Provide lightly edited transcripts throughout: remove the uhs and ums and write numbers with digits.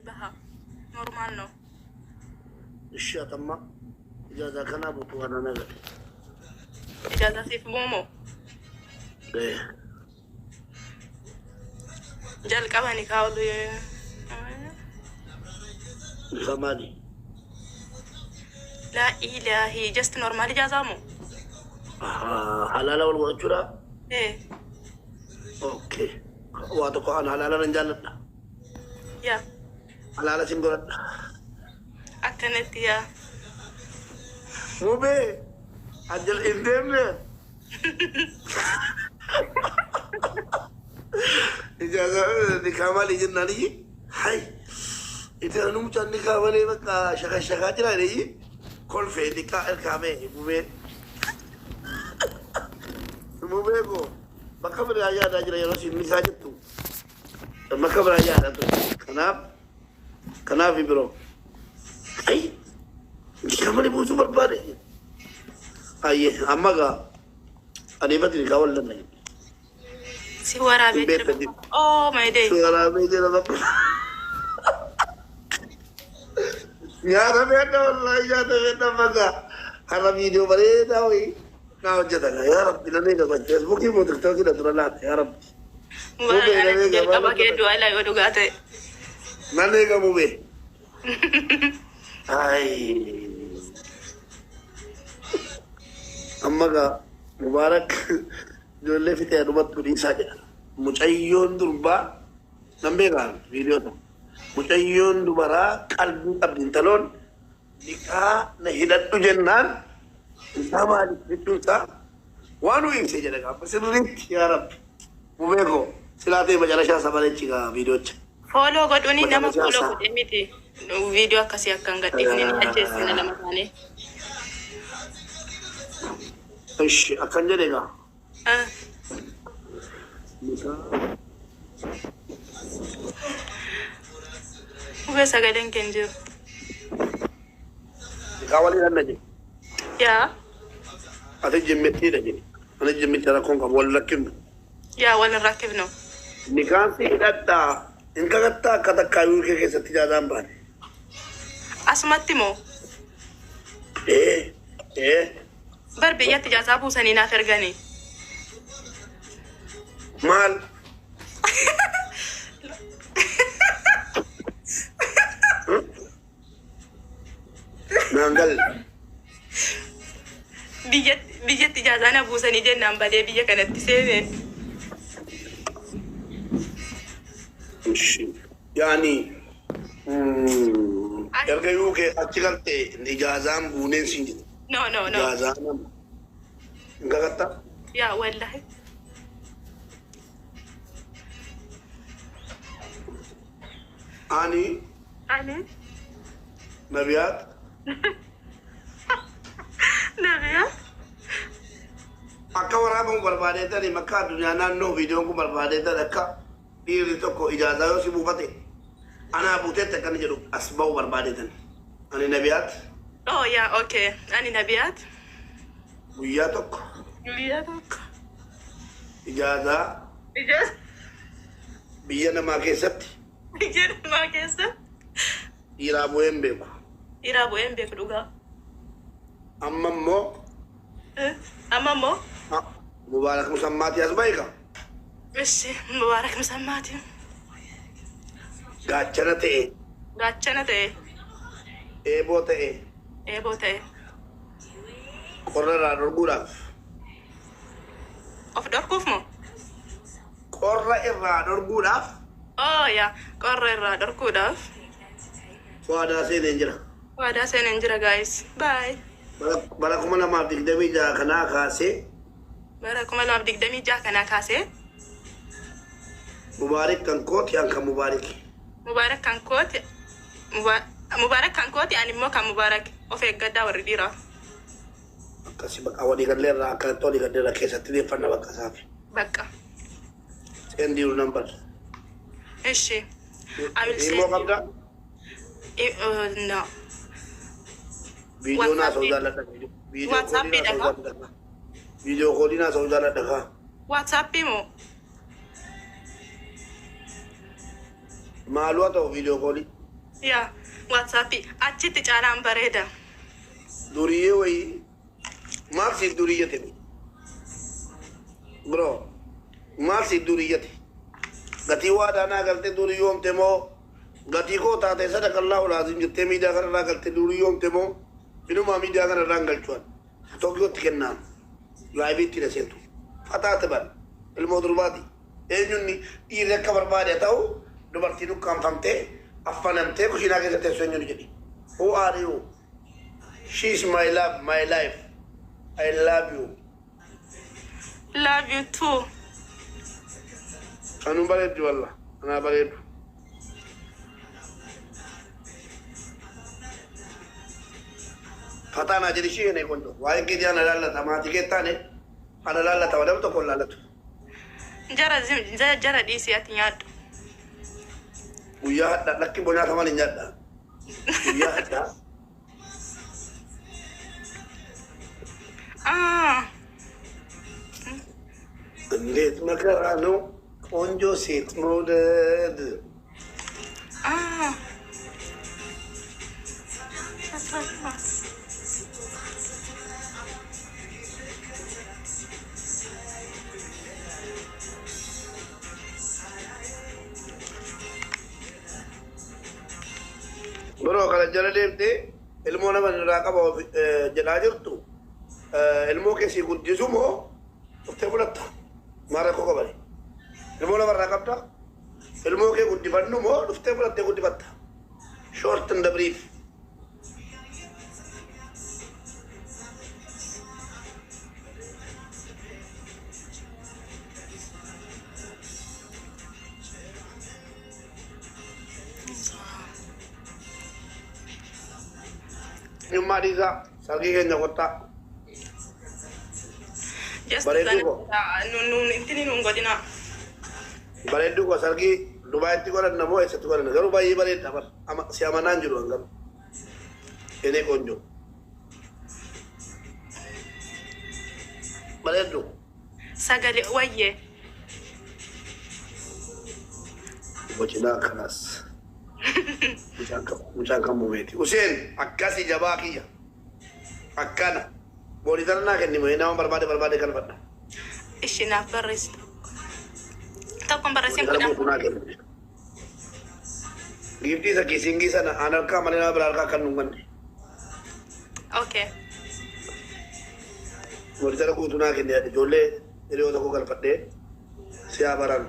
بها نورمال نو الشيء تما إجازة كنا بطوانا نغل إجازة سيف مومو إيه جال كاباني كاولو كمالي لا إلهي جست نورمال إجازة مو حلالة والغجرة إيه أوكي واتوكو أنا حلالة رنجالنا يا حلالة سنقرد أكنت يا مو بي أجل إندمنا إجازة كمالي جناني هاي إذا أنا مجان كمالي بقى شكا جناني كل في دكا الكامي مو بي بو مكبر aja ada aja yang sini saja tuh مكبر aja ada tuh kenapa bro ay kemana ibu super bare ay amma ga ani batri kawal lan سوارا بيت أوه ما يدي suara beda lah ya tapi ada wallahi ya tapi ada maga karena video bare tahu kau jadi ya Rabbi nanti kalau Facebook ini mau TikTok kita terlalu ya Rabbi أنا جال كابا كيدو ألا يودو غاتي nanti kamu be ay amma ga mubarak jolle fite adubat kudi saja mucayyon durba nambe kan video to mucayyon dubara qalbi abdin talon nikah na hidatu jennan sama ditun sa wanu ing seja daga pesenurin ya rab mubego silate majalasha sabale chiga video ch فولو قدوني نما فولو قدمتي فيديو كاسي أكان قدمني أجلسنا لما كاني ish akan jadi ga وبس أقدر كنجو kawali nan naje يا ate jemmeti naje ana jemmeti ra kon ka wallakin يا ولا نركبنا nikan si datta in ka gatta kata kayu ke satti jadan ba أسمعتي مو eh بربي يتجازا بوسني ناخر غني mal nangal بيجت إجازة أنا بوسني جنة بدي بيجي كانت تسيبين yani yarga yuke achigarte ijazam bunen sinji no ijazam ngagatta يا والله ani أنا nabiyat نبيا akka waraabun barbaadeetani makka addunyaa naannoo viidiyoon kun barbaadeetan akka dhiirri tokko ijaazaa yoo si buufate anaa buuteette akkana jedhu as ba'u barbaadeetan ani nabiyaat أوه يا أوكي أنا نبيات guyyaa tokko نبياتك ijaazaa إجازة biyya namaa keessatti بيجي ما كيسة dhiiraa bu'ee hin beeku يرابو إم بيكدوغا amma immoo أما مو mubaarak musammaati as ba'iqa إيش مبارك مسماتي gaachana ta'e غاتشنا تي eeboo ta'e إيه بوتي qorra irraa dhorguudhaaf أوف دور كوفمو qorra irraa dhorguudhaaf أوه يا قرر دور كوداف waadaa seeneen jira وهذا سننجرا جايز باي bara 2026 kanaa kaasee باركم الله بدك دمي جاك أنا كاسي mubaarik kan kooti an kan mubaarik مبارك كان كوت مبارك كان كوت يعني مو كان مبارك وفي قدا ورديرا akkasi bakka walii gallee irraa akka tolii gallee irraa keessatti deeffanna bakka isaaf بقى seen diiru nambar إيش عامل immoo qabda no viidiyoo naa ta'uu jaalladha viidiyoo koolii naa ta'uu jaalladha kaa WhatsApp mo maaluu haa ta'u viidiyoo koolii yaa waatsaappii achitti caalaan bareeda. Duriyyee wayii maal siif duriyyate bro maal siif duriyyate gatii waadaanaa galte duriyyoomte moo gatii koo taate sadaqallaahu laazim jettee miidiyaa kanarraa galte duriyyoomte moo inumaa miidiyaa kanarraa hin galchuwan Tokiyootti kennaan laayibiitti na seentu fataate ban ilmoo durbaati eenyunni dhiirri akka barbaade ta'u dubartiin ukkaanfamtee affanamtee kushiinaa keessa teessoo eenyuun jedhi who are you? She's my love, my life. I love you. Love you too. Anu bareedu wallah, ana bareedu. Fatana jadi shi ne kondo. Waye ke dia na lallata ma tike tane. Ana lallata wadam to kon lallatu. Jara disi ati nyaaddu. Uya hadda lakki bonya tamani nyadda. Uya hadda. እንዴት መከራ ነው! ቆንጆ ሴት መውደድ። ብሮ ከለጀለ ደምቴ ilmoo nama irraa qaba jedhaa jirtu ilmoo keessi guddisu moo dhuftee fudhatta maara koo qabani ilmoo nama irraa qabda ilmoo kee guddifannu moo dhuftee fudhattee guddifatta short and brief Nyumma disa sargi keenya kotta. Bareedu ko. Intini nun godina. Bareedu ko sargi Dubaiitti godhanna moo eessatti godhanna garuu baay'ee bareedda bar si amanaan jiru hangaru. Enee qonjo. Bareedu. Sagale wayyee. Bocinaa kanas. Mucaan kan mumeeti. Useen akkasi jabaa kiyya. Akkana. Boolitarnaa kennima nama barbaade kan fadha. Ishinaaf barreessitu. Tokkoon barreesseen godhan. Giiftii isa kiisingii sana aan harkaa malee nama bira harkaa kan nuunganne. Okay. Boolitara guutunaa kenne ijoollee hiriyoota koo galfadhee siyaa baran.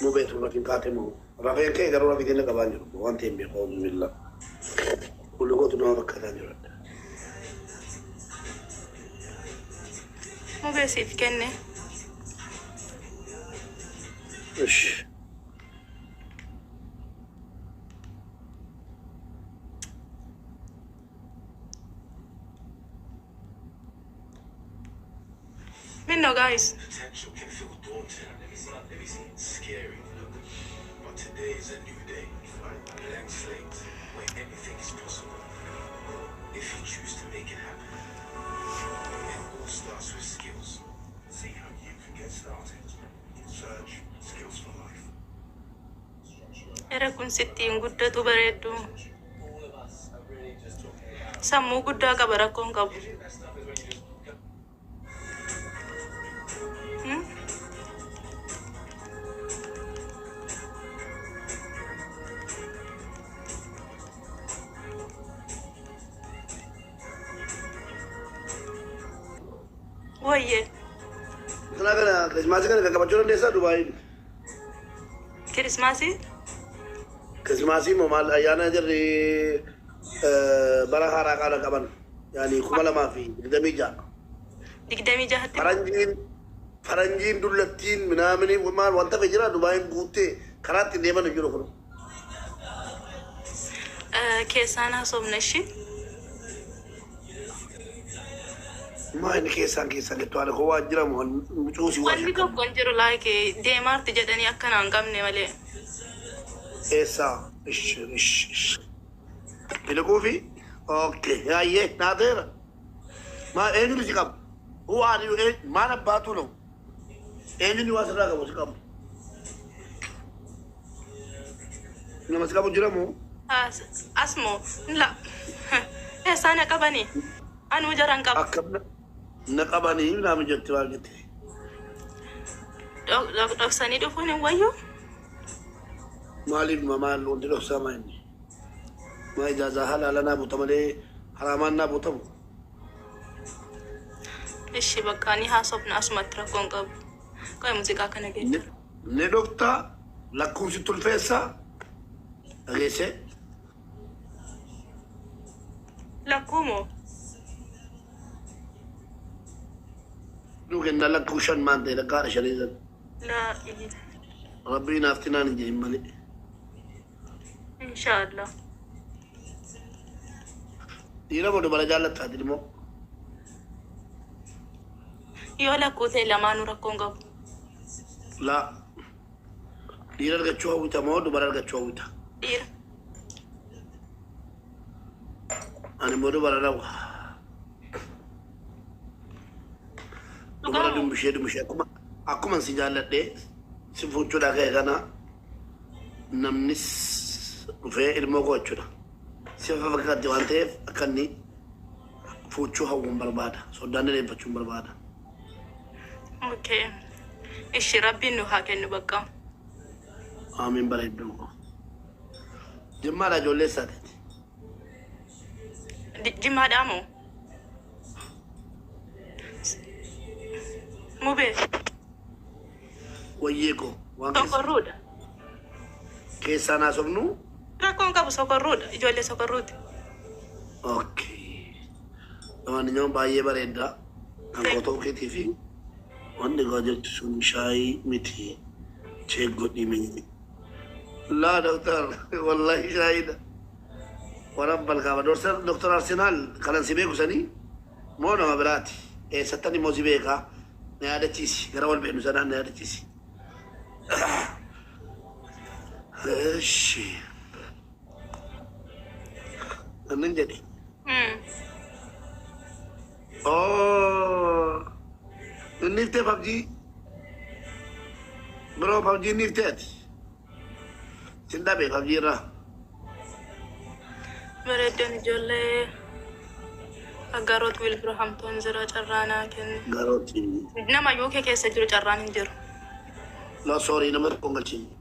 Mu beetu rafin kaate moo rafeen kee garuu rafiitiin qabaan jiru waan ta'eef beekaa bismillah kulli gootu nama bakkataa jiru adda. Mu beesiif kenne. Ish. Minno guys. Potential can feel daunting. Everything's scary. But today is a new day. A blank slate where anything is possible. If you choose to make it happen. It all starts with skills. See how you can get started. Search skills for life. Era kun sittiin guddatu bareeddu. Sammuu guddaa qaba rakkoon qabu. Wayyee. Kana Krismaasii kana qabachuu dandeessaa Dubaayii? Kirismaasii? Krismaasii moo maal ayyaana jirri bara haaraa qaala qaban yaani 2026. 26. Faranjiin dullattiin minaamini maal wanta fe jira Dubaayiin guuttee karaatti deeman jiru kun. Keessaan haasofna ishii. Maayini keessaan gettu haala koo waan jiramu cuusii waan Wanni tokkoon jiru laayike deemaarti jedhanii akkanaa hin qabne malee. eessaa ish. Ilikuufi? Okay. Yaayyee naateera. Maa eenyutu si qabu? Maal abbaatu no? Eenyutu waa sirraa qabu si qabu? Nama sikabu jiramu. Asmo. La. Sana kabani. Anu jarang kab. Akkam naqabani nama jetti waan jetti. Dok sani dhufuun hin wayyu. Maaliif maal wanti dhoksaa maayini. Maa ijaazaa halaala naa buuta malee haraamaan naa buutamu. Ishi bakka ani haasofna asumatti rakkoon qabu. Qo'ee muuziqaa kana geedda. Ne dhoktaa lakkoofsi tulfeessaa dhageesse. Lakkuumoo. Dhuge na lakkuu shan maan ta'e lakkaadha shaniisan. La ilaha. Rabbiin haftinaan hin jedhin malee. Inshaallah. Dhiira moo dubara jaallattaati immoo. Yoo lakkuu ta'e lamaanuu rakkoon qabu. Laa. Dhiira argachuu hawwita moo dubara argachuu hawwita. Dhiira. Ani immoo dubara dhawa. Dubara dumbishee akkuma si jaalladhee si fuuchuudha ka'e kana namnis dhufee ilmoo koo jechuudha. Si fakkaatti waan ta'eef akka inni fuuchuu hawwuun barbaada. Soddaan dheebbachuun barbaada. Okay. Ishi rabbiin nu haa kennu bakka. Amiin bareedduu. Jimmaadha ijoollee isaatiiti. Jimmaadhaa moo? Mubee. Wayyee koo waan Sokorruudha. keessaan haasofnu. Rakkoon qabu sokorruudha. Ijoollee sokorruuti. Okay. Waan baay'ee bareeddaa. Kan koo ta'uu keetii fi wanni gaa jechu sun shaayii miti. Cheek godhii miti. Laa doktor wallahi shaayidha. Warabbal kaaba doktor Arsenaal kanan si beeku sanii moo nama biraati. Eessattan immoo si beekaa na yaadachiisi gara wal beeknu sanaan na yaadachiisi. Eeshi. Annan jedhe. Oh. Niftee PUBG. Bro PUBG nifteeti. Sin dhabe PUBG irraa. Bareeddoon ijoollee aggaroot Wilbrahamtoon jira carraanaa kennu. Garooti. Nama UK keessa jiru carraan hin jiru. No sorry nama tokko galchini.